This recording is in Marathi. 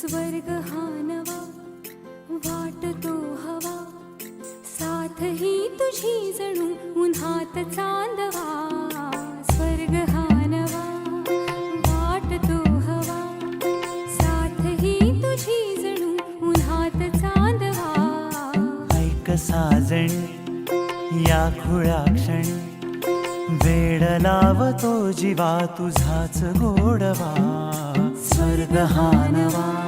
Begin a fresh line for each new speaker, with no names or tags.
स्वर्ग हा नवा वाटतो हवा, साथ ही तुझी जणू उन्हात चांदवा. स्वर्ग हा नवा वाटतो हवा, साथ ही तुझी जणू उन्हात चांदवा.
ऐक साजणी या खुळ्या क्षणी, वेड लावतो जीवा तुझाच गोडवा. स्वर्ग हा नवा